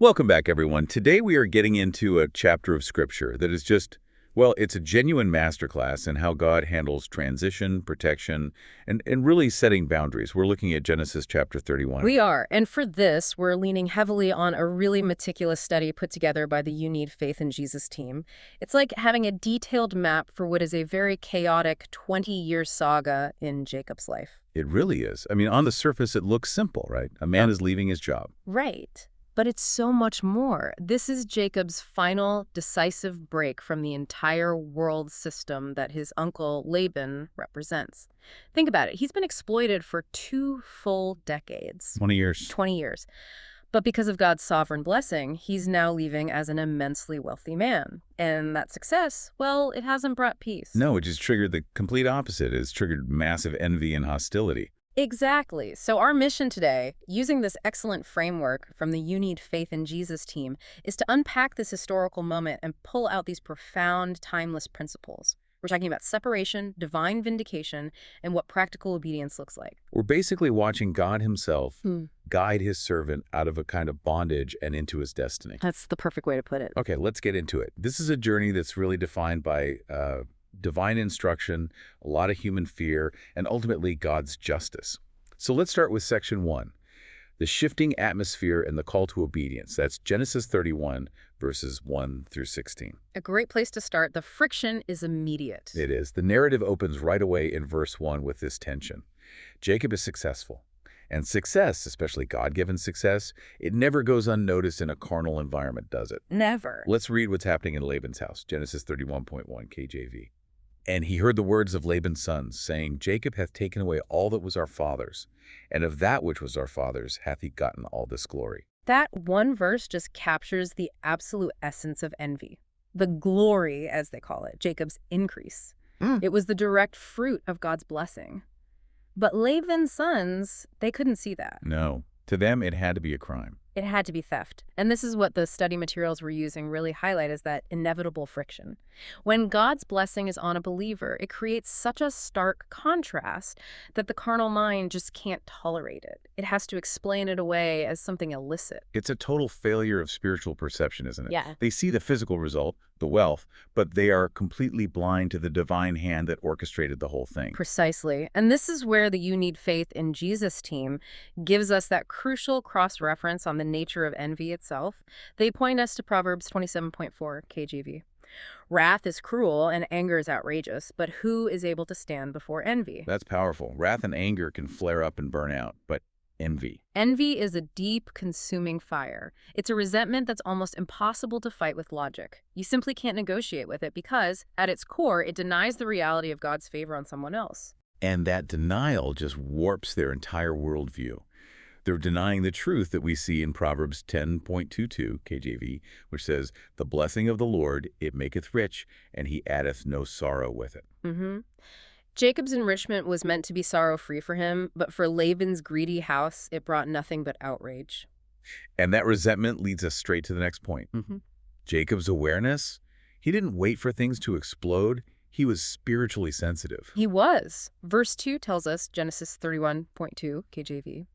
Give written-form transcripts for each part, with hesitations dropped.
Welcome back, everyone. Today we are getting into a chapter of Scripture that is just, well, it's a genuine masterclass in how God handles transition, protection, and really setting boundaries. We're looking at Genesis chapter 31. We are. And for this, we're leaning heavily on a really meticulous study put together by the UNFIJ in Jesus team. It's like having a detailed map for what is a very chaotic 20-year saga in Jacob's life. It really is. I mean, on the surface, it looks simple, right? A man is leaving his job. Right. But it's so much more. This is Jacob's final, decisive break from the entire world system that his uncle Laban represents. Think about it. He's been exploited for 2 full decades. 20 years. 20 years. But because of God's sovereign blessing, he's now leaving as an immensely wealthy man. And that success, well, it hasn't brought peace. No, it just triggered the complete opposite. It's triggered massive envy and hostility. Exactly. So our mission today, using this excellent framework from the You Need Faith in Jesus team, is to unpack this historical moment and pull out these profound, timeless principles. We're talking about separation, divine vindication, and what practical obedience looks like. We're basically watching God himself guide his servant out of a kind of bondage and into his destiny. That's the perfect way to put it. Okay, let's get into it. This is a journey that's really defined by divine instruction, a lot of human fear, and ultimately God's justice. So let's start with section 1, the shifting atmosphere and the call to obedience. That's Genesis 31, verses 1 through 16. A great place to start. The friction is immediate. It is. The narrative opens right away in verse 1 with this tension. Jacob is successful. And success, especially God-given success, it never goes unnoticed in a carnal environment, does it? Never. Let's read what's happening in Laban's house, Genesis 31.1 KJV. And he heard the words of Laban's sons, saying, Jacob hath taken away all that was our father's, and of that which was our father's hath he gotten all this glory. That one verse just captures the absolute essence of envy. The glory, as they call it, Jacob's increase. It was the direct fruit of God's blessing. But Laban's sons, they couldn't see that. No. To them, it had to be a crime. It had to be theft. And this is what the study materials we're using really highlight, is that inevitable friction. When God's blessing is on a believer, it creates such a stark contrast that the carnal mind just can't tolerate it. It has to explain it away as something illicit. It's a total failure of spiritual perception, isn't it? Yeah. They see the physical result, the wealth, but they are completely blind to the divine hand that orchestrated the whole thing. Precisely. And this is where the You Need Faith in Jesus team gives us that crucial cross-reference on the nature of envy itself. They point us to Proverbs 27.4 KJV. Wrath is cruel and anger is outrageous, but who is able to stand before envy? That's powerful. Wrath and anger can flare up and burn out, but envy. Envy is a deep, consuming fire. It's a resentment that's almost impossible to fight with logic. You simply can't negotiate with it because, at its core, it denies the reality of God's favor on someone else. And that denial just warps their entire worldview. They're denying the truth that we see in Proverbs 10.22 KJV, which says, the blessing of the Lord, it maketh rich, and he addeth no sorrow with it. Jacob's enrichment was meant to be sorrow-free for him, but for Laban's greedy house, it brought nothing but outrage. And that resentment leads us straight to the next point. Jacob's awareness, he didn't wait for things to explode. He was spiritually sensitive. He was. Verse 2 tells us, Genesis 31.2 KJV,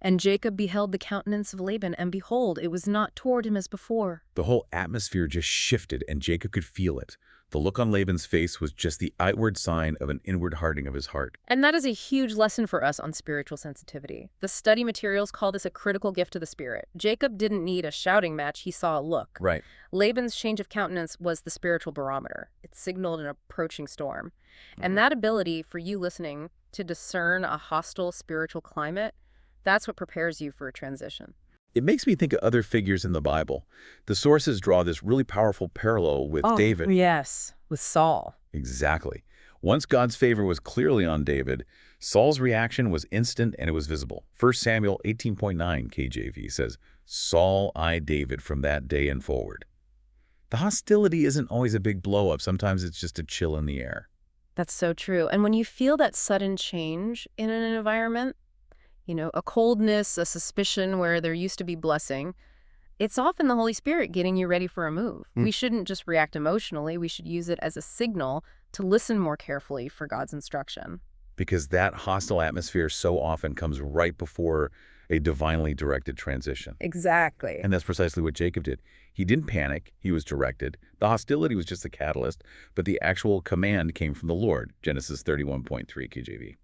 and Jacob beheld the countenance of Laban, and behold, it was not toward him as before. The whole atmosphere just shifted, and Jacob could feel it. The look on Laban's face was just the outward sign of an inward hardening of his heart. And that is a huge lesson for us on spiritual sensitivity. The study materials call this a critical gift of the Spirit. Jacob didn't need a shouting match, he saw a look. Right. Laban's change of countenance was the spiritual barometer. It signaled an approaching storm. And that ability for you listening to discern a hostile spiritual climate, that's what prepares you for a transition. It makes me think of other figures in the Bible. The sources draw this really powerful parallel with David. Yes, with Saul. Exactly. Once God's favor was clearly on David, Saul's reaction was instant and it was visible. 1 Samuel 18.9 KJV says, Saul eyed David from that day and forward. The hostility isn't always a big blow-up. Sometimes it's just a chill in the air. That's so true. And when you feel that sudden change in an environment, you know, a coldness, a suspicion where there used to be blessing, it's often the Holy Spirit getting you ready for a move. We shouldn't just react emotionally. We should use it as a signal to listen more carefully for God's instruction. Because that hostile atmosphere so often comes right before a divinely directed transition. Exactly. And that's precisely what Jacob did. He didn't panic. He was directed. The hostility was just a catalyst, but the actual command came from the Lord, Genesis 31.3 KJV.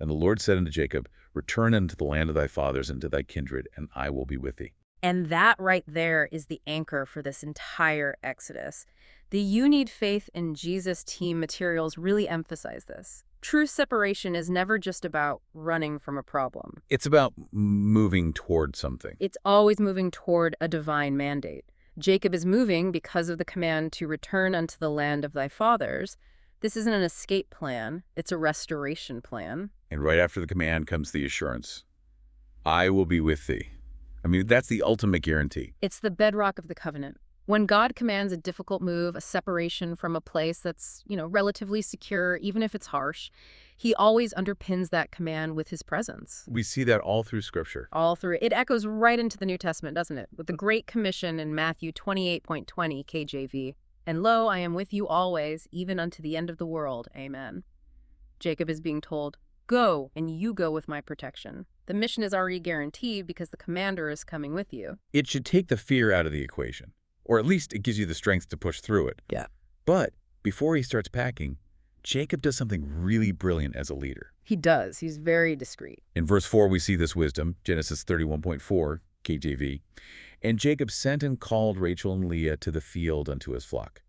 And the Lord said unto Jacob, return unto the land of thy fathers and to thy kindred, and I will be with thee. And that right there is the anchor for this entire Exodus. The You Need Faith in Jesus team materials really emphasize this. True separation is never just about running from a problem. It's about moving toward something. It's always moving toward a divine mandate. Jacob is moving because of the command to return unto the land of thy fathers. This isn't an escape plan. It's a restoration plan. And right after the command comes the assurance, I will be with thee. I mean, that's the ultimate guarantee. It's the bedrock of the covenant. When God commands a difficult move, a separation from a place that's, relatively secure, even if it's harsh, he always underpins that command with his presence. We see that all through Scripture. All through. It echoes right into the New Testament, doesn't it? With the Great Commission in Matthew 28.20 KJV. And lo, I am with you always, even unto the end of the world. Amen. Jacob is being told, go, and you go with my protection. The mission is already guaranteed because the commander is coming with you. It should take the fear out of the equation, or at least it gives you the strength to push through it. Yeah. But before he starts packing, Jacob does something really brilliant as a leader. He does. He's very discreet. In verse 4, we see this wisdom, Genesis 31.4 KJV. And Jacob sent and called Rachel and Leah to the field unto his flock.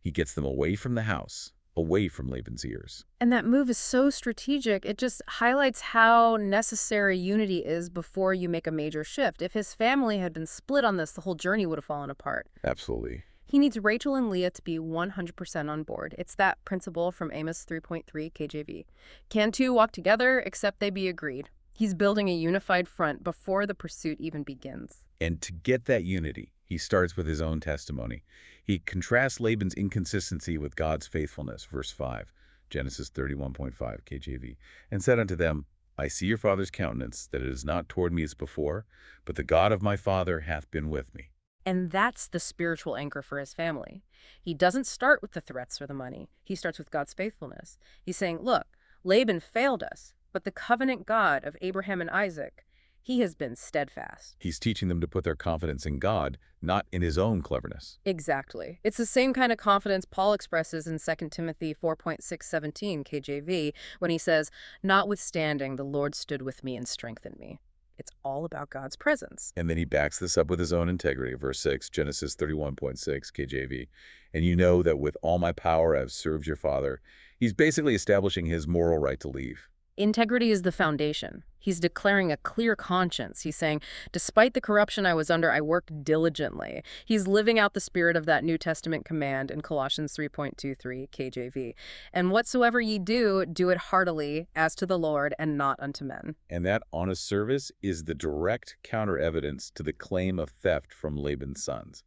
He gets them away from the house, away from Laban's ears. And that move is so strategic, it just highlights how necessary unity is before you make a major shift. If his family had been split on this, the whole journey would have fallen apart. Absolutely. He needs Rachel and Leah to be 100% on board. It's that principle from Amos 3.3 KJV. Can two walk together except they be agreed? He's building a unified front before the pursuit even begins. And to get that unity, he starts with his own testimony. He contrasts Laban's inconsistency with God's faithfulness, verse 5, Genesis 31.5 KJV, and said unto them, I see your father's countenance, that it is not toward me as before, but the God of my father hath been with me. And that's the spiritual anchor for his family. He doesn't start with the threats or the money. He starts with God's faithfulness. He's saying, look, Laban failed us, but the covenant God of Abraham and Isaac, he has been steadfast. He's teaching them to put their confidence in God, not in his own cleverness. Exactly. It's the same kind of confidence Paul expresses in 2 Timothy 4.617 KJV when he says, notwithstanding, the Lord stood with me and strengthened me. It's all about God's presence. And then he backs this up with his own integrity. Verse 6, Genesis 31.6 KJV. And you know that with all my power I have served your father. He's basically establishing his moral right to leave. Integrity is the foundation. He's declaring a clear conscience. He's saying, despite the corruption I was under, I worked diligently. He's living out the spirit of that New Testament command in Colossians 3.23 KJV. And whatsoever ye do, do it heartily, as to the Lord, and not unto men. And that honest service is the direct counter-evidence to the claim of theft from Laban's sons.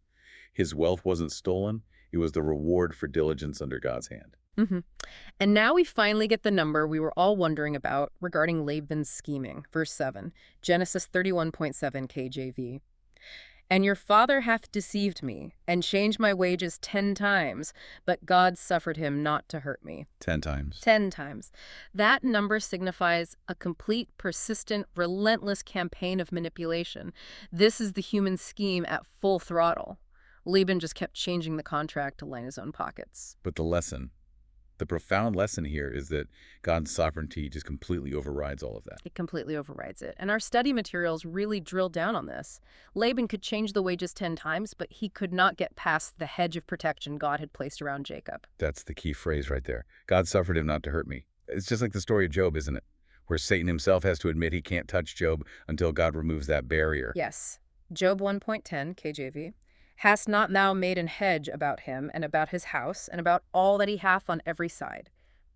His wealth wasn't stolen. It was the reward for diligence under God's hand. And now we finally get the number we were all wondering about regarding Laban's scheming. Verse 7, Genesis 31.7 KJV. And your father hath deceived me, and changed my wages 10 times, but God suffered him not to hurt me. 10 times. 10 times. That number signifies a complete, persistent, relentless campaign of manipulation. This is the human scheme at full throttle. Laban just kept changing the contract to line his own pockets. But the profound lesson here is that God's sovereignty just completely overrides all of that. It completely overrides it. And our study materials really drill down on this. Laban could change the wages 10 times, but he could not get past the hedge of protection God had placed around Jacob. That's the key phrase right there. God suffered him not to hurt me. It's just like the story of Job, isn't it? Where Satan himself has to admit he can't touch Job until God removes that barrier. Yes. Job 1.10 KJV. Hast not thou made an hedge about him and about his house and about all that he hath on every side?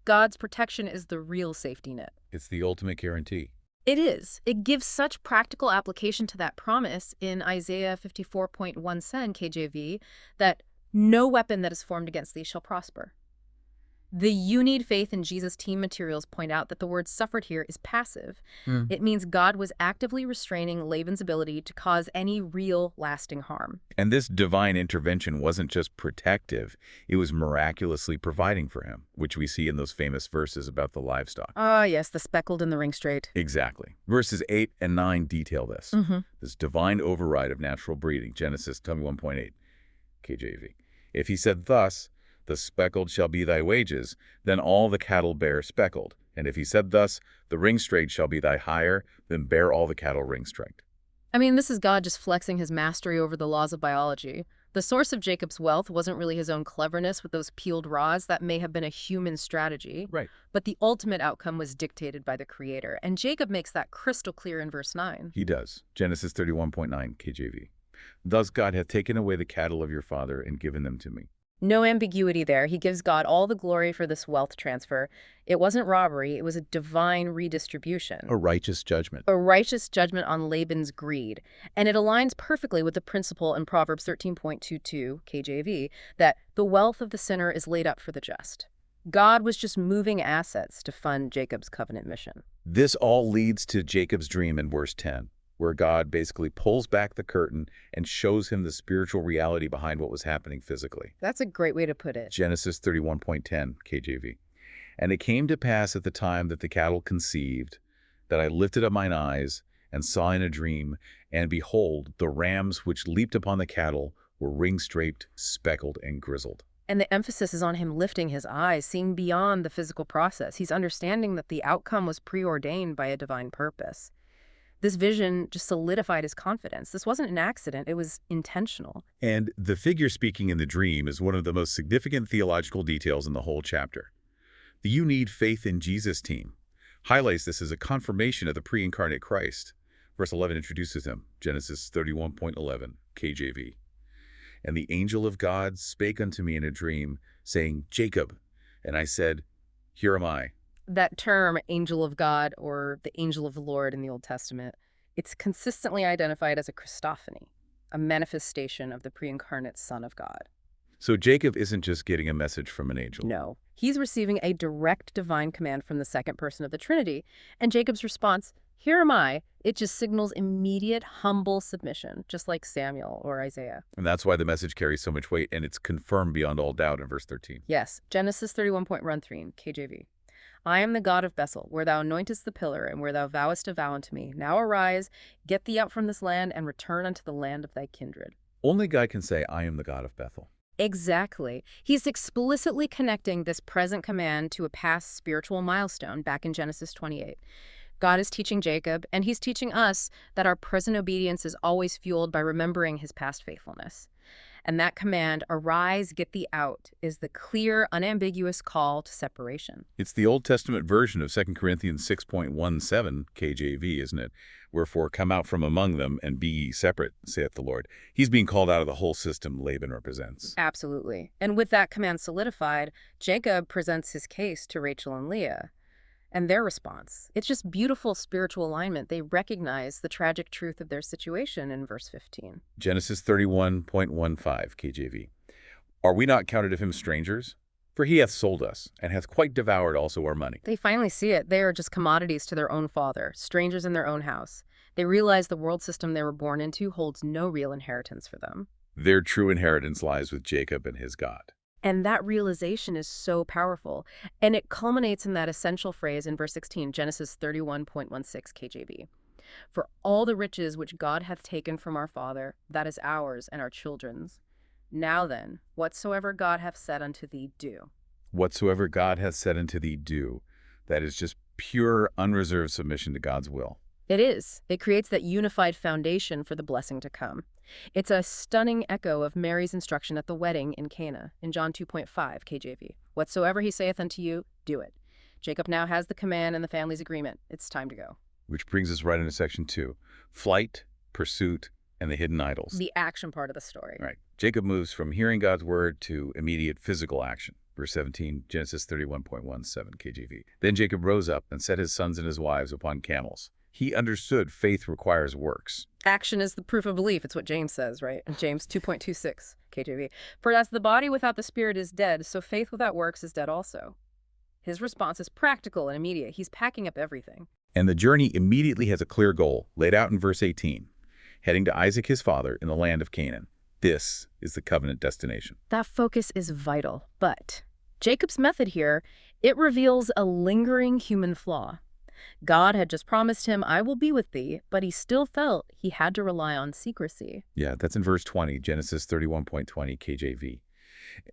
God's protection is the real safety net. It's the ultimate guarantee. It is. It gives such practical application to that promise in Isaiah 54.1 KJV that no weapon that is formed against thee shall prosper. The "you need faith in Jesus" team materials point out that the word suffered here is passive. Hmm. It means God was actively restraining Laban's ability to cause any real, lasting harm. And this divine intervention wasn't just protective, it was miraculously providing for him, which we see in those famous verses about the livestock. Ah, yes, the speckled and the ring straight. Exactly. Verses 8 and 9 detail this. This divine override of natural breeding. Genesis 21:8, KJV. If he said thus, the speckled shall be thy wages, then all the cattle bear speckled. And if he said thus, the ring-straight shall be thy hire, then bear all the cattle ring-straight. I mean, this is God just flexing his mastery over the laws of biology. The source of Jacob's wealth wasn't really his own cleverness with those peeled rods. That may have been a human strategy. Right. But the ultimate outcome was dictated by the Creator. And Jacob makes that crystal clear in verse 9. He does. Genesis 31:9, KJV. Thus God hath taken away the cattle of your father and given them to me. No ambiguity there. He gives God all the glory for this wealth transfer. It wasn't robbery. It was a divine redistribution. A righteous judgment. A righteous judgment on Laban's greed. And it aligns perfectly with the principle in Proverbs 13:22, KJV, that the wealth of the sinner is laid up for the just. God was just moving assets to fund Jacob's covenant mission. This all leads to Jacob's dream in verse 10, where God basically pulls back the curtain and shows him the spiritual reality behind what was happening physically. That's a great way to put it. Genesis 31:10, KJV. And it came to pass at the time that the cattle conceived, that I lifted up mine eyes and saw in a dream, and behold, the rams which leaped upon the cattle were ring-straped, speckled, and grizzled. And the emphasis is on him lifting his eyes, seeing beyond the physical process. He's understanding that the outcome was preordained by a divine purpose. This vision just solidified his confidence. This wasn't an accident, it was intentional. And the figure speaking in the dream is one of the most significant theological details in the whole chapter. The "you need faith in Jesus" team highlights this as a confirmation of the pre-incarnate Christ. Verse 11 introduces him, Genesis 31:11, KJV. And the angel of God spake unto me in a dream, saying, Jacob. And I said, Here am I. That term, angel of God, or the angel of the Lord in the Old Testament, it's consistently identified as a Christophany, a manifestation of the pre-incarnate Son of God. So Jacob isn't just getting a message from an angel. No, he's receiving a direct divine command from the second person of the Trinity, and Jacob's response, here am I, it just signals immediate, humble submission, just like Samuel or Isaiah. And that's why the message carries so much weight, and it's confirmed beyond all doubt in verse 13. Yes, Genesis 31:13, KJV. I am the God of Bethel, where thou anointest the pillar, and where thou vowest a vow unto me. Now arise, get thee out from this land, and return unto the land of thy kindred. Only God can say, I am the God of Bethel. Exactly. He's explicitly connecting this present command to a past spiritual milestone back in Genesis 28. God is teaching Jacob, and he's teaching us that our present obedience is always fueled by remembering his past faithfulness. And that command, arise, get thee out, is the clear, unambiguous call to separation. It's the Old Testament version of 2 Corinthians 6:17 KJV, isn't it? Wherefore come out from among them and be ye separate, saith the Lord. He's being called out of the whole system Laban represents. Absolutely. And with that command solidified, Jacob presents his case to Rachel and Leah. And their response, it's just beautiful spiritual alignment. They recognize the tragic truth of their situation in verse 15. Genesis 31:15 KJV. Are we not counted of him strangers? For he hath sold us, and hath quite devoured also our money. They finally see it. They are just commodities to their own father, strangers in their own house. They realize the world system they were born into holds no real inheritance for them. Their true inheritance lies with Jacob and his God. And that realization is so powerful. And it culminates in that essential phrase in verse 16, Genesis 31:16 KJV. For all the riches which God hath taken from our father, that is ours and our children's. Now then, whatsoever God hath said unto thee, do. Whatsoever God hath said unto thee, do. That is just pure, unreserved submission to God's will. It is. It creates that unified foundation for the blessing to come. It's a stunning echo of Mary's instruction at the wedding in Cana in John 2:5 KJV. Whatsoever he saith unto you, do it. Jacob now has the command and the family's agreement. It's time to go. Which brings us right into section 2. Flight, pursuit, and the hidden idols. The action part of the story. Right. Jacob moves from hearing God's word to immediate physical action. Verse 17, Genesis 31:17 KJV. Then Jacob rose up and set his sons and his wives upon camels. He understood faith requires works. Action is the proof of belief. It's what James says, right? James 2:26 KJV. For as the body without the spirit is dead, so faith without works is dead also. His response is practical and immediate. He's packing up everything. And the journey immediately has a clear goal, laid out in verse 18, heading to Isaac his father in the land of Canaan. This is the covenant destination. That focus is vital, but Jacob's method here, it reveals a lingering human flaw. God had just promised him, I will be with thee, but he still felt he had to rely on secrecy. Yeah, that's in verse 20, Genesis 31.20 KJV.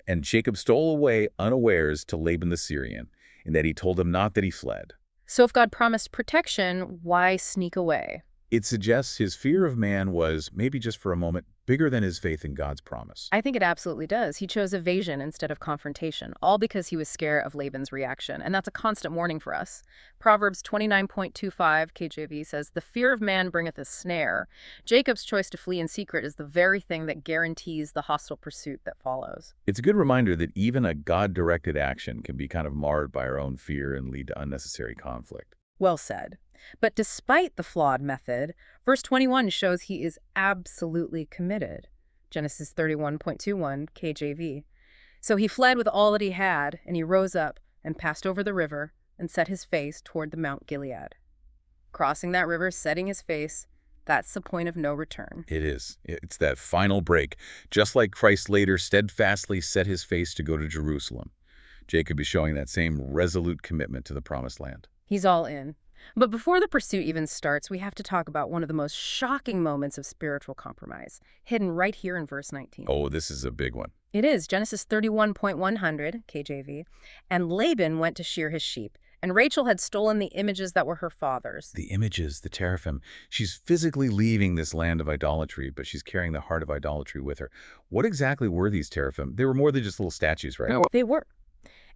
And Jacob stole away unawares to Laban the Syrian, in that he told him not that he fled. So if God promised protection, why sneak away? It suggests his fear of man was, maybe just for a moment, bigger than his faith in God's promise. I think it absolutely does. He chose evasion instead of confrontation, all because he was scared of Laban's reaction. And that's a constant warning for us. Proverbs 29.25 KJV says, the fear of man bringeth a snare. Jacob's choice to flee in secret is the very thing that guarantees the hostile pursuit that follows. It's a good reminder that even a God-directed action can be kind of marred by our own fear and lead to unnecessary conflict. Well said. But despite the flawed method, verse 21 shows he is absolutely committed. Genesis 31.21 KJV. So he fled with all that he had, and he rose up and passed over the river and set his face toward the Mount Gilead. Crossing that river, setting his face, that's the point of no return. It is. It's that final break. Just like Christ later steadfastly set his face to go to Jerusalem, Jacob is showing that same resolute commitment to the promised land. He's all in. But before the pursuit even starts, we have to talk about one of the most shocking moments of spiritual compromise, hidden right here in verse 19. Oh, this is a big one. It is, Genesis 31.100 KJV. And Laban went to shear his sheep, and Rachel had stolen the images that were her father's. The images, the teraphim. She's physically leaving this land of idolatry, but she's carrying the heart of idolatry with her. What exactly were these teraphim? They were more than just little statues, right? They were.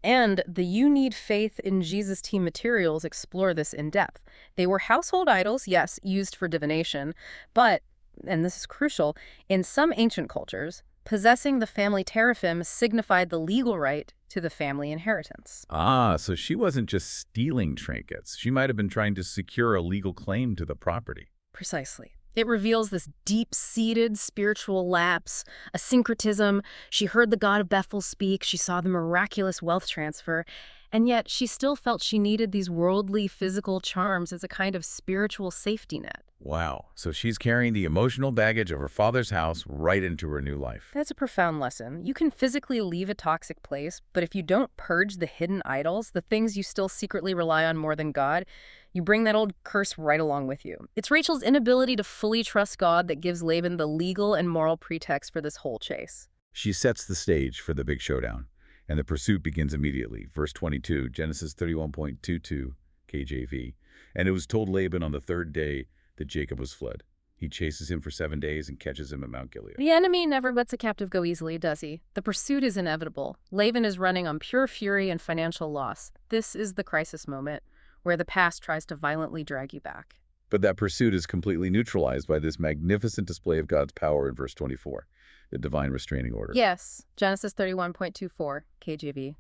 And the You Need Faith in Jesus team materials explore this in depth. They were household idols, yes, used for divination, but, and this is crucial, in some ancient cultures, possessing the family teraphim signified the legal right to the family inheritance. Ah, so she wasn't just stealing trinkets. She might have been trying to secure a legal claim to the property. Precisely. It reveals this deep-seated spiritual lapse, a syncretism. She heard the God of Bethel speak. She saw the miraculous wealth transfer. And yet she still felt she needed these worldly physical charms as a kind of spiritual safety net. Wow. So she's carrying the emotional baggage of her father's house right into her new life. That's a profound lesson. You can physically leave a toxic place, but if you don't purge the hidden idols, the things you still secretly rely on more than God, you bring that old curse right along with you. It's Rachel's inability to fully trust God that gives Laban the legal and moral pretext for this whole chase. She sets the stage for the big showdown, and the pursuit begins immediately. Verse 22, Genesis 31.22 KJV. And it was told Laban on the third day that Jacob was fled. He chases him for 7 days and catches him at Mount Gilead. The enemy never lets a captive go easily, does he? The pursuit is inevitable. Laban is running on pure fury and financial loss. This is the crisis moment where the past tries to violently drag you back. But that pursuit is completely neutralized by this magnificent display of God's power in verse 24, the divine restraining order. Yes, Genesis 31.24 KJV.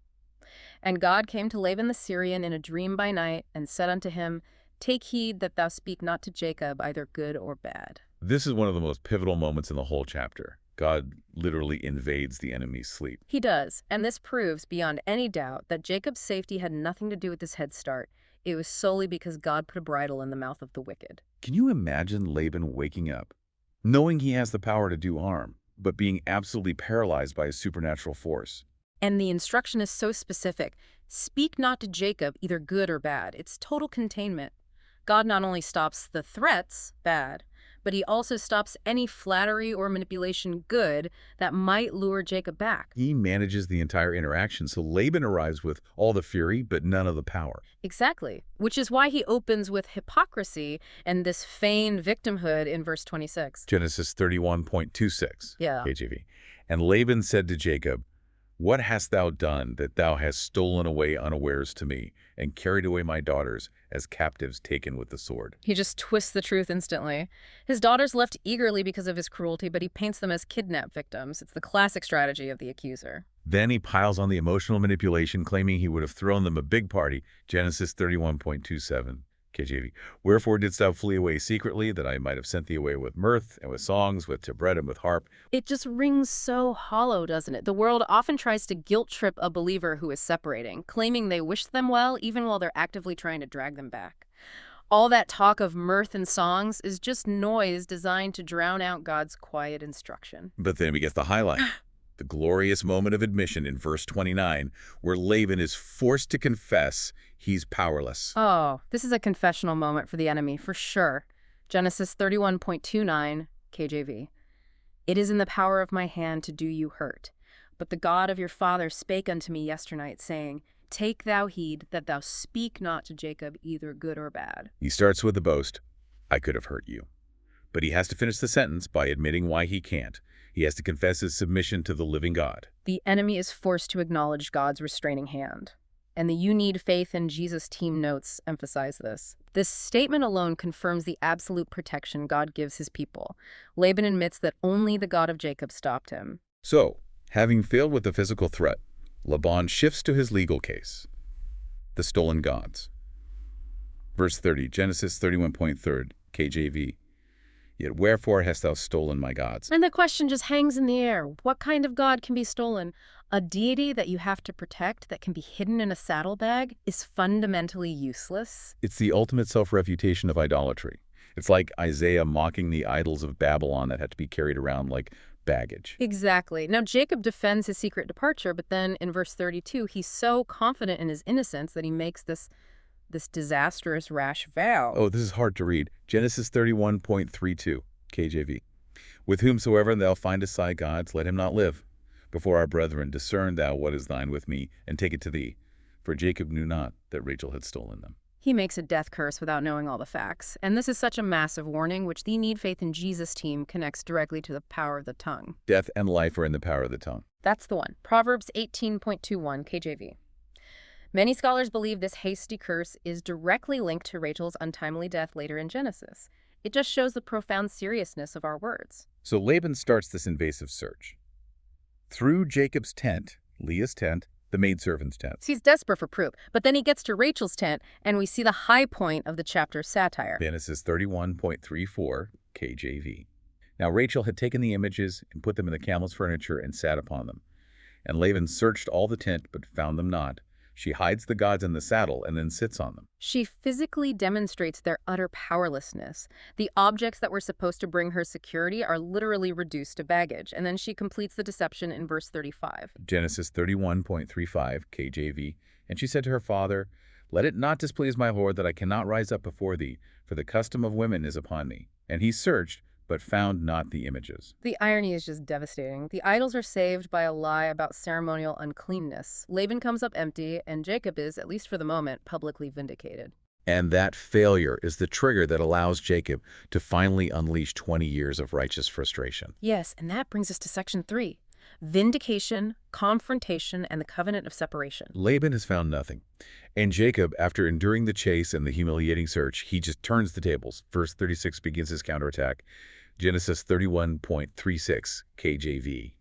And God came to Laban the Syrian in a dream by night and said unto him, Take heed that thou speak not to Jacob either good or bad. This is one of the most pivotal moments in the whole chapter. God literally invades the enemy's sleep. He does, and this proves beyond any doubt that Jacob's safety had nothing to do with this head start. It was solely because God put a bridle in the mouth of the wicked. Can you imagine Laban waking up, knowing he has the power to do harm, but being absolutely paralyzed by a supernatural force? And the instruction is so specific. Speak not to Jacob either good or bad. It's total containment. God not only stops the threats, bad, but he also stops any flattery or manipulation, good, that might lure Jacob back. He manages the entire interaction, so Laban arrives with all the fury, but none of the power. Exactly, which is why he opens with hypocrisy and this feigned victimhood in verse 26. Genesis 31.26 Yeah. KJV. And Laban said to Jacob, What hast thou done that thou hast stolen away unawares to me, and carried away my daughters as captives taken with the sword? He just twists the truth instantly. His daughters left eagerly because of his cruelty, but he paints them as kidnapped victims. It's the classic strategy of the accuser. Then he piles on the emotional manipulation, claiming he would have thrown them a big party. Genesis 31.27 KJV. Wherefore didst thou flee away secretly, that I might have sent thee away with mirth, and with songs, with tabret, and with harp? It just rings so hollow, doesn't it? The world often tries to guilt-trip a believer who is separating, claiming they wish them well even while they're actively trying to drag them back. All that talk of mirth and songs is just noise designed to drown out God's quiet instruction. But then we get the highlight. The glorious moment of admission in verse 29, where Laban is forced to confess he's powerless. Oh, this is a confessional moment for the enemy, for sure. Genesis 31.29, KJV. It is in the power of my hand to do you hurt. But the God of your father spake unto me yesternight, saying, Take thou heed that thou speak not to Jacob either good or bad. He starts with the boast, I could have hurt you. But he has to finish the sentence by admitting why he can't. He has to confess his submission to the living God. The enemy is forced to acknowledge God's restraining hand. And the You Need Faith in Jesus team notes emphasize this. This statement alone confirms the absolute protection God gives his people. Laban admits that only the God of Jacob stopped him. So, having failed with the physical threat, Laban shifts to his legal case, the stolen gods. Verse 30, Genesis 31.3, KJV. Yet wherefore hast thou stolen my gods? And the question just hangs in the air. What kind of God can be stolen? A deity that you have to protect that can be hidden in a saddlebag is fundamentally useless. It's the ultimate self-refutation of idolatry. It's like Isaiah mocking the idols of Babylon that had to be carried around like baggage. Exactly. Now, Jacob defends his secret departure, but then in verse 32, he's so confident in his innocence that he makes this disastrous, rash vow. Oh, this is hard to read. Genesis 31.32, KJV. With whomsoever thou findest thy gods, let him not live. Before our brethren, discern thou what is thine with me, and take it to thee. For Jacob knew not that Rachel had stolen them. He makes a death curse without knowing all the facts. And this is such a massive warning, which the Need Faith in Jesus team connects directly to the power of the tongue. Death and life are in the power of the tongue. That's the one. Proverbs 18.21, KJV. Many scholars believe this hasty curse is directly linked to Rachel's untimely death later in Genesis. It just shows the profound seriousness of our words. So Laban starts this invasive search. Through Jacob's tent, Leah's tent, the maidservant's tent. He's desperate for proof, but then he gets to Rachel's tent, and we see the high point of the chapter's satire. Genesis 31.34, KJV. Now Rachel had taken the images and put them in the camel's furniture and sat upon them. And Laban searched all the tent, but found them not. She hides the gods in the saddle and then sits on them. She physically demonstrates their utter powerlessness. The objects that were supposed to bring her security are literally reduced to baggage, and then she completes the deception in verse 35. Genesis 31.35, KJV. And she said to her father, Let it not displease my lord that I cannot rise up before thee, for the custom of women is upon me. And he searched, but found not the images. The irony is just devastating. The idols are saved by a lie about ceremonial uncleanness. Laban comes up empty, and Jacob is, at least for the moment, publicly vindicated. And that failure is the trigger that allows Jacob to finally unleash 20 years of righteous frustration. Yes, and that brings us to section 3. Vindication, confrontation, and the covenant of separation. Laban has found nothing. And Jacob, after enduring the chase and the humiliating search, he just turns the tables. Verse 36 begins his counterattack. Genesis 31.36, KJV.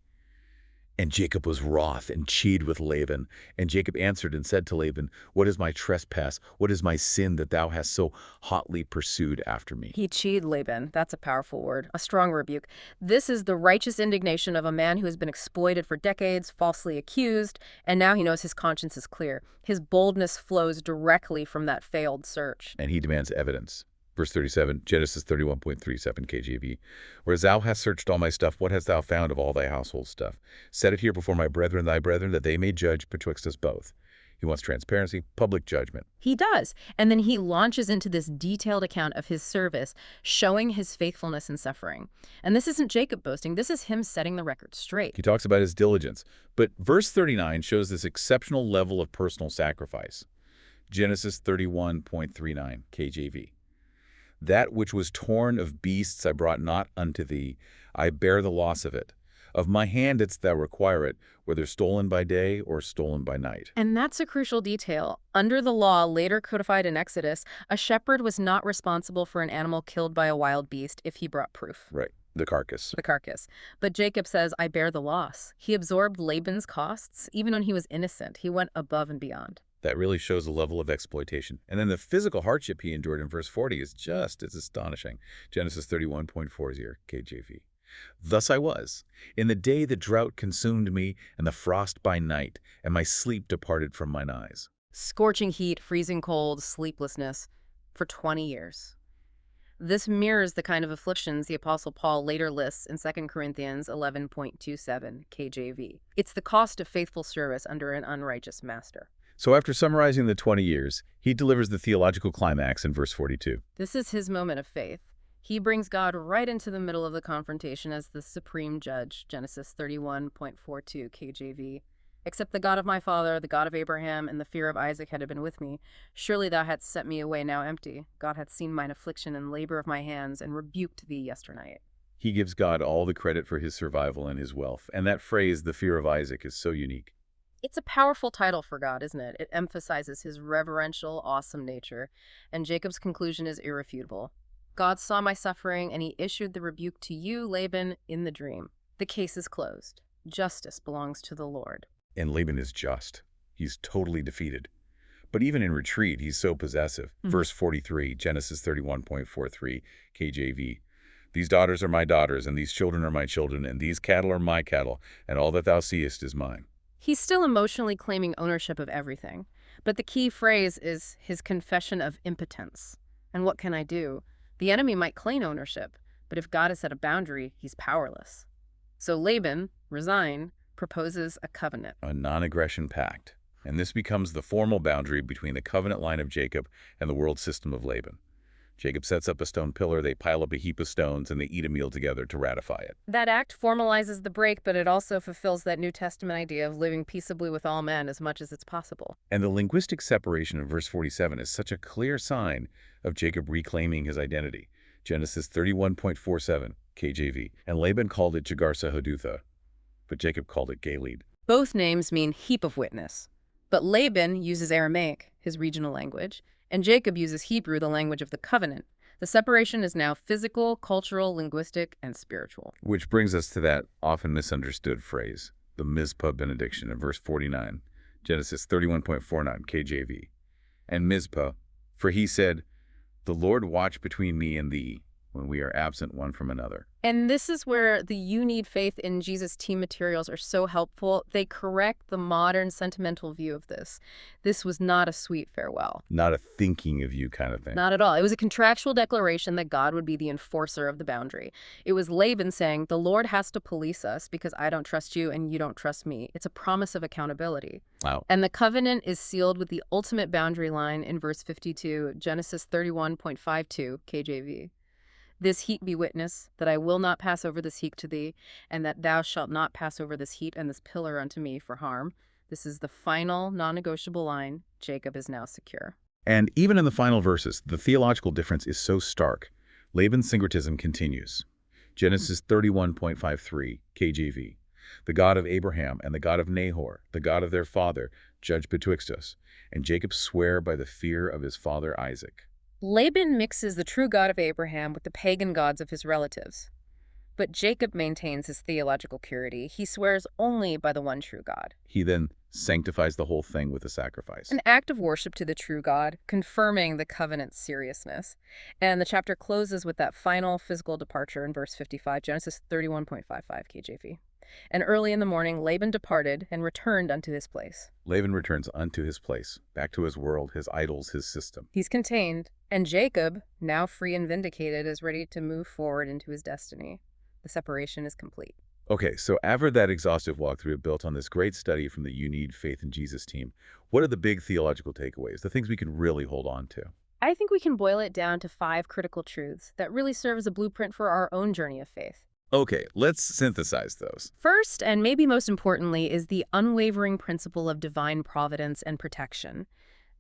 And Jacob was wroth and chid with Laban. And Jacob answered and said to Laban, What is my trespass? What is my sin that thou hast so hotly pursued after me? He chid Laban. That's a powerful word, a strong rebuke. This is the righteous indignation of a man who has been exploited for decades, falsely accused, and now he knows his conscience is clear. His boldness flows directly from that failed search. And he demands evidence. Verse 37, Genesis 31.37 KJV. Whereas thou hast searched all my stuff, what hast thou found of all thy household stuff? Set it here before my brethren, thy brethren, that they may judge betwixt us both. He wants transparency, public judgment. He does. And then he launches into this detailed account of his service, showing his faithfulness in suffering. And this isn't Jacob boasting. This is him setting the record straight. He talks about his diligence. But verse 39 shows this exceptional level of personal sacrifice. Genesis 31.39 KJV. That which was torn of beasts I brought not unto thee. I bear the loss of it. Of my hand didst thou require it, whether stolen by day or stolen by night. And that's a crucial detail. Under the law, later codified in Exodus, a shepherd was not responsible for an animal killed by a wild beast if he brought proof. Right, the carcass. The carcass. But Jacob says, I bear the loss. He absorbed Laban's costs. Even when he was innocent, he went above and beyond. That really shows a level of exploitation. And then the physical hardship he endured in verse 40 is just as astonishing. Genesis 31.40 KJV. Thus I was. In the day the drought consumed me, and the frost by night, and my sleep departed from mine eyes. Scorching heat, freezing cold, sleeplessness for 20 years. This mirrors the kind of afflictions the Apostle Paul later lists in 2 Corinthians 11.27 KJV. It's the cost of faithful service under an unrighteous master. So after summarizing the 20 years, he delivers the theological climax in verse 42. This is his moment of faith. He brings God right into the middle of the confrontation as the supreme judge, Genesis 31.42 KJV. Except the God of my father, the God of Abraham, and the fear of Isaac had been with me. Surely thou hadst set me away now empty. God hath seen mine affliction and labor of my hands, and rebuked thee yesternight. He gives God all the credit for his survival and his wealth. And that phrase, the fear of Isaac, is so unique. It's a powerful title for God, isn't it? It emphasizes his reverential, awesome nature. And Jacob's conclusion is irrefutable. God saw my suffering, and he issued the rebuke to you, Laban, in the dream. The case is closed. Justice belongs to the Lord. And Laban is just. He's totally defeated. But even in retreat, he's so possessive. Verse 43, Genesis 31.43, KJV. These daughters are my daughters, and these children are my children, and these cattle are my cattle, and all that thou seest is mine. He's still emotionally claiming ownership of everything. But the key phrase is his confession of impotence. And what can I do? The enemy might claim ownership, but if God has set a boundary, he's powerless. So Laban, resign, proposes a covenant. A non-aggression pact. And this becomes the formal boundary between the covenant line of Jacob and the world system of Laban. Jacob sets up a stone pillar, they pile up a heap of stones, and they eat a meal together to ratify it. That act formalizes the break, but it also fulfills that New Testament idea of living peaceably with all men as much as it's possible. And the linguistic separation in verse 47 is such a clear sign of Jacob reclaiming his identity. Genesis 31.47, KJV. And Laban called it Jagar-Sahadutha, but Jacob called it Galeed. Both names mean heap of witness. But Laban uses Aramaic, his regional language, and Jacob uses Hebrew, the language of the covenant. The separation is now physical, cultural, linguistic, and spiritual. Which brings us to that often misunderstood phrase, the Mizpah benediction in verse 49, Genesis 31.49 KJV. And Mizpah, for he said, the Lord watch between me and thee when we are absent one from another. And this is where the You Need Faith in Jesus team materials are so helpful. They correct the modern sentimental view of this. This was not a sweet farewell. Not a thinking of you kind of thing. Not at all. It was a contractual declaration that God would be the enforcer of the boundary. It was Laban saying, the Lord has to police us because I don't trust you and you don't trust me. It's a promise of accountability. Wow. And the covenant is sealed with the ultimate boundary line in verse 52, Genesis 31.52 KJV. This heat be witness, that I will not pass over this heat to thee, and that thou shalt not pass over this heat and this pillar unto me for harm. This is the final, non-negotiable line. Jacob is now secure. And even in the final verses, the theological difference is so stark. Laban's syncretism continues. Genesis 31.53, KJV. The God of Abraham and the God of Nahor, the God of their father, judge betwixt us. And Jacob sware by the fear of his father Isaac. Laban mixes the true God of Abraham with the pagan gods of his relatives. But Jacob maintains his theological purity. He swears only by the one true God. He then sanctifies the whole thing with a sacrifice. An act of worship to the true God, confirming the covenant's seriousness. And the chapter closes with that final physical departure in verse 55, Genesis 31.55 KJV. And early in the morning, Laban departed and returned unto his place. Laban returns unto his place, back to his world, his idols, his system. He's contained, and Jacob, now free and vindicated, is ready to move forward into his destiny. The separation is complete. Okay, so after that exhaustive walkthrough built on this great study from the You Need Faith in Jesus team, what are the big theological takeaways, the things we can really hold on to? I think we can boil it down to 5 critical truths that really serve as a blueprint for our own journey of faith. Okay, let's synthesize those. First, and maybe most importantly, is the unwavering principle of divine providence and protection.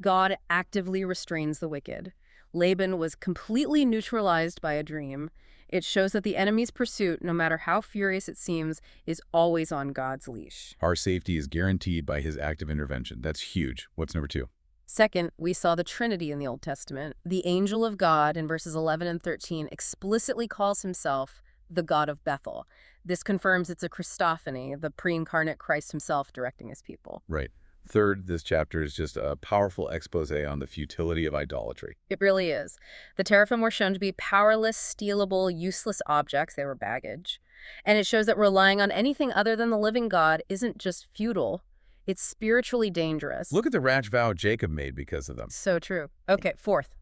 God actively restrains the wicked. Laban was completely neutralized by a dream. It shows that the enemy's pursuit, no matter how furious it seems, is always on God's leash. Our safety is guaranteed by his active intervention. That's huge. What's number 2? Second, we saw the Trinity in the Old Testament. The angel of God in verses 11 and 13 explicitly calls himself the God of Bethel. This confirms it's a Christophany, the pre-incarnate Christ himself directing his people. Right. Third, this chapter is just a powerful expose on the futility of idolatry. It really is. The teraphim were shown to be powerless, stealable, useless objects. They were baggage. And it shows that relying on anything other than the living God isn't just futile, it's spiritually dangerous. Look at the rash vow Jacob made because of them. So true. Okay, fourth,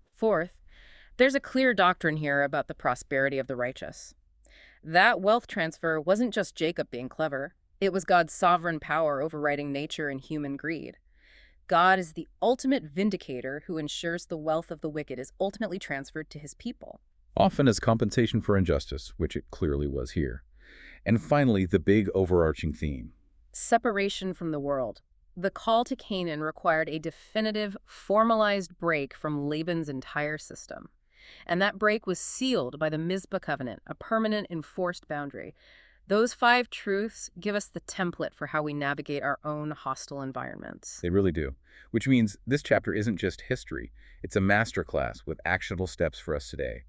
there's a clear doctrine here about the prosperity of the righteous. That wealth transfer wasn't just Jacob being clever. It was God's sovereign power overriding nature and human greed. God is the ultimate vindicator who ensures the wealth of the wicked is ultimately transferred to his people. Often as compensation for injustice, which it clearly was here. And finally, the big overarching theme. Separation from the world. The call to Canaan required a definitive, formalized break from Laban's entire system. And that break was sealed by the Mizpah covenant, a permanent enforced boundary. Those 5 truths give us the template for how we navigate our own hostile environments. They really do. Which means this chapter isn't just history. It's a masterclass with actionable steps for us today.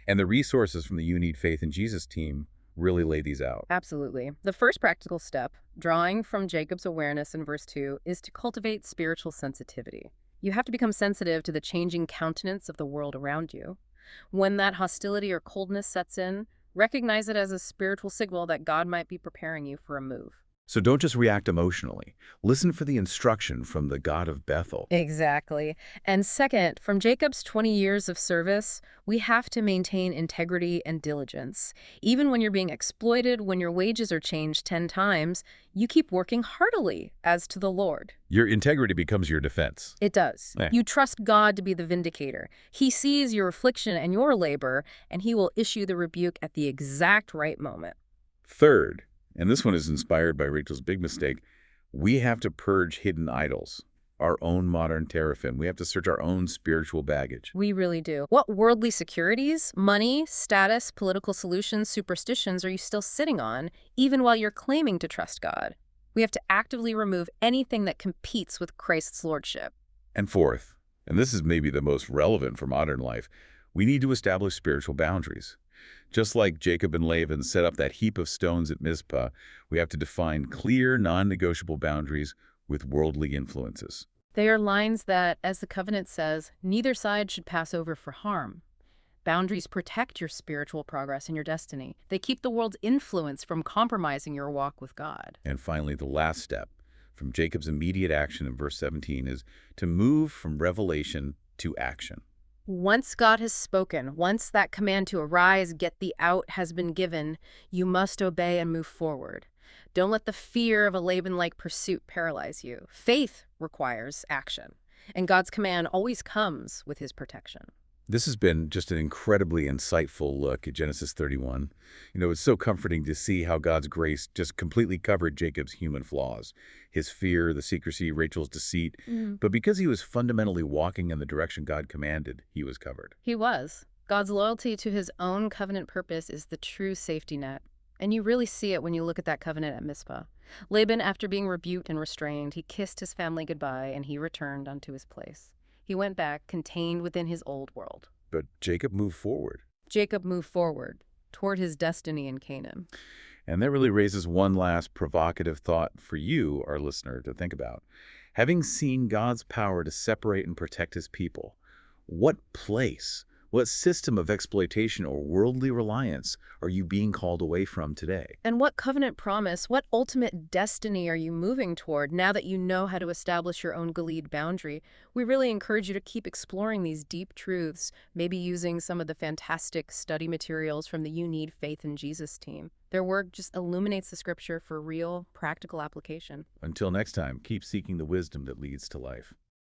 And the resources from the You Need Faith in Jesus team really lay these out. Absolutely. The first practical step, drawing from Jacob's awareness in verse 2, is to cultivate spiritual sensitivity. You have to become sensitive to the changing countenance of the world around you. When that hostility or coldness sets in, recognize it as a spiritual signal that God might be preparing you for a move. So don't just react emotionally. Listen for the instruction from the God of Bethel. Exactly. And second, from Jacob's 20 years of service, we have to maintain integrity and diligence. Even when you're being exploited, when your wages are changed 10 times, you keep working heartily as to the Lord. Your integrity becomes your defense. It does. Yeah. You trust God to be the vindicator. He sees your affliction and your labor, and he will issue the rebuke at the exact right moment. Third, and this one is inspired by Rachel's big mistake, we have to purge hidden idols, our own modern teraphim. We have to search our own spiritual baggage. We really do. What worldly securities, money, status, political solutions, superstitions are you still sitting on, even while you're claiming to trust God? We have to actively remove anything that competes with Christ's lordship. And fourth, and this is maybe the most relevant for modern life, we need to establish spiritual boundaries. Just like Jacob and Laban set up that heap of stones at Mizpah, we have to define clear, non-negotiable boundaries with worldly influences. They are lines that, as the covenant says, neither side should pass over for harm. Boundaries protect your spiritual progress and your destiny. They keep the world's influence from compromising your walk with God. And finally, the last step from Jacob's immediate action in verse 17 is to move from revelation to action. Once God has spoken, once that command to arise, get thee out has been given, you must obey and move forward. Don't let the fear of a Laban-like pursuit paralyze you. Faith requires action, and God's command always comes with his protection. This has been just an incredibly insightful look at Genesis 31. It's so comforting to see how God's grace just completely covered Jacob's human flaws, his fear, the secrecy, Rachel's deceit. But because he was fundamentally walking in the direction God commanded, he was covered. He was. God's loyalty to his own covenant purpose is the true safety net. And you really see it when you look at that covenant at Mizpah. Laban, after being rebuked and restrained, he kissed his family goodbye and he returned unto his place. He went back, contained within his old world. But Jacob moved forward. Jacob moved forward toward his destiny in Canaan. And that really raises one last provocative thought for you, our listener, to think about. Having seen God's power to separate and protect his people, what place, what system of exploitation or worldly reliance are you being called away from today? And what covenant promise, what ultimate destiny are you moving toward now that you know how to establish your own Gilead boundary? We really encourage you to keep exploring these deep truths, maybe using some of the fantastic study materials from the You Need Faith in Jesus team. Their work just illuminates the scripture for real, practical application. Until next time, keep seeking the wisdom that leads to life.